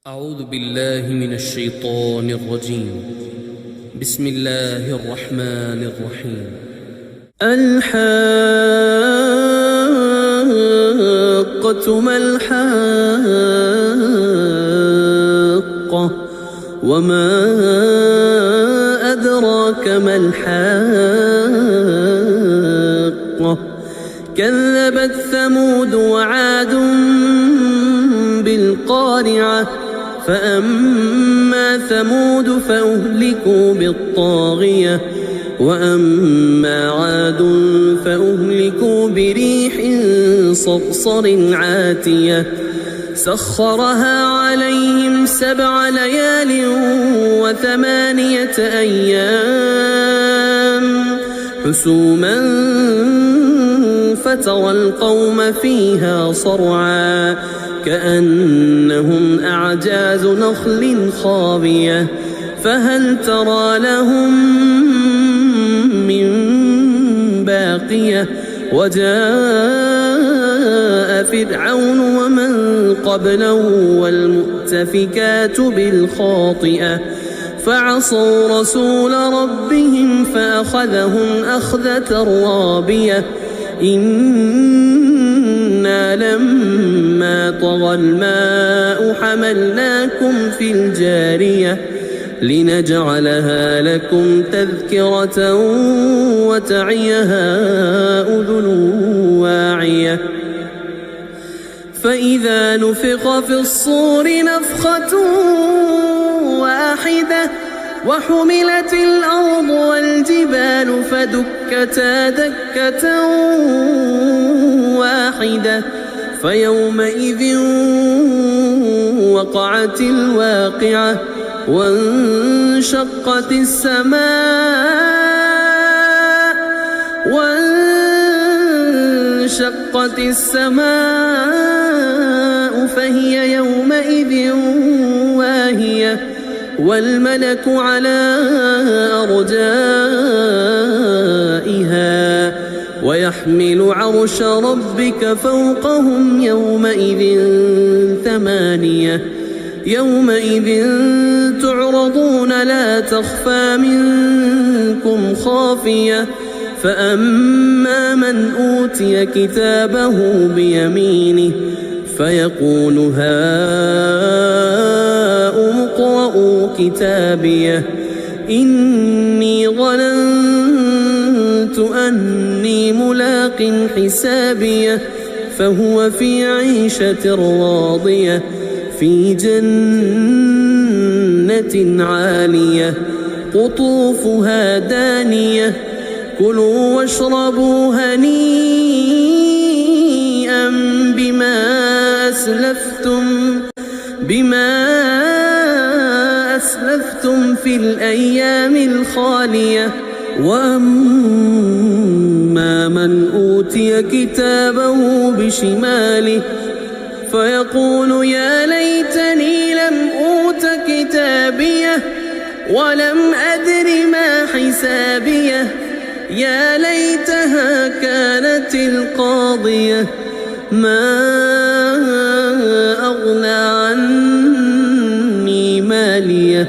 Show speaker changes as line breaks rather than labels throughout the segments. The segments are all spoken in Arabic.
أعوذ بالله من الشيطان الرجيم. بسم الله الرحمن الرحيم. الحاقة ما الحاقة وما أدراك ما الحاقة كذبت ثمود وعاد بالقارعة فأما ثمود فأهلكوا بالطاغية وأما عاد فأهلكوا بريح صرصر عاتية سخرها عليهم 7 ليال و8 أيام حسوما فترى القوم فيها صرعا كأنهم أعجاز نخل خاوية فهل ترى لهم من باقية وجاء فرعون ومن قبله والمؤتفكات بالخاطئة فعصوا رسول ربهم فأخذهم أخذة رابية إنا لما طغى الماء حملناكم في الجارية لنجعلها لكم تذكرة وتعيها أذن واعية فإذا نفخ في الصور نفخة واحدة وحملت الأرض والجبال فدكتا دكة واحدة فيومئذ وقعت الواقعة وانشقت السماء فهي يومئذ واهية والملك على أرجائها ويحمل عرش ربك فوقهم يومئذ 8 يومئذ تعرضون لا تخفى منكم خافية فأما من أوتي كتابه بيمينه فيقول هاؤم اقرءوا كتابيه إني ظننت أني ملاق حسابيه فهو في عيشة راضية في جنة عالية قطوفها دانية كلوا واشربوا هنيئا بما أسلفتم في الأيام الخالية وأما من أوتي كتابه بشماله فيقول يا ليتني لم أوت كتابيه ولم أدر ما حسابيه يا ليتها كانت القاضية ما أغنى عني ماليه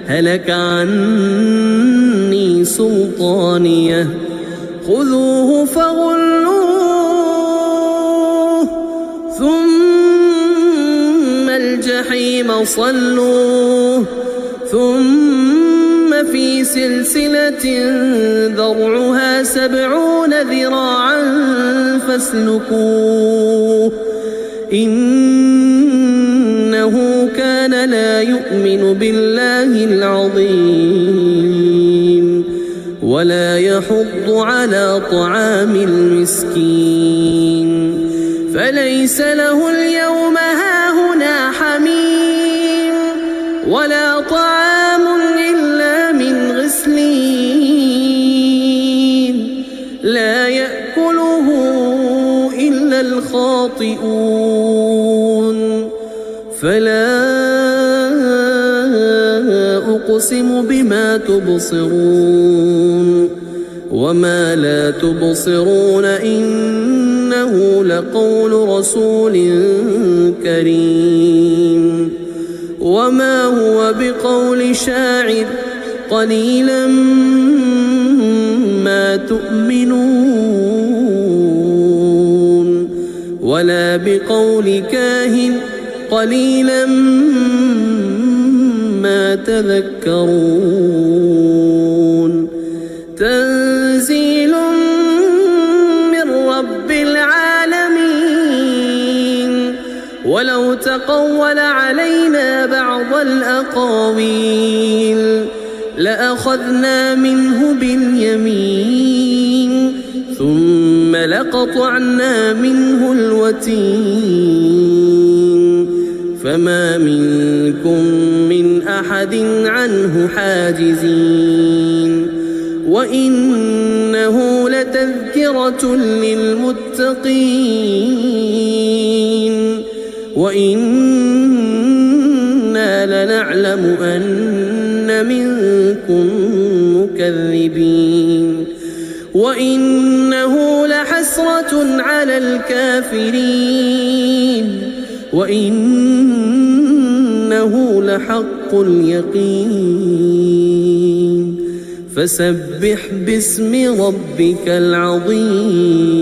هلك عني سلطانيه خذوه فغلوه ثم الجحيم صلوه ثم في سلسلة ذرعها 70 ذراعا فاسلكوه إنه كان لا يؤمن بالله العظيم ولا يحض على طعام المسكين فليس له اليوم هاهنا حميم ولا طعام إلا من غسلين لا يأكله إلا الخاطئون فلا أقسم بما تبصرون وما لا تبصرون إنه لقول رسول كريم وما هو بقول شاعر قليلا ما تؤمنون ولا بقول كاهن قليلا ما تذكرون تنزيل من رب العالمين ولو تقول علينا بعض الأقاويل لأخذنا منه باليمين ثم لقطعنا منه الوتين فما منكم من أحد عنه حاجزين وإنه لتذكرة للمتقين وإنا لنعلم أن منكم مكذبين وإنه لحسرة على الكافرين وإنه لحق اليقين فسبح باسم ربك العظيم.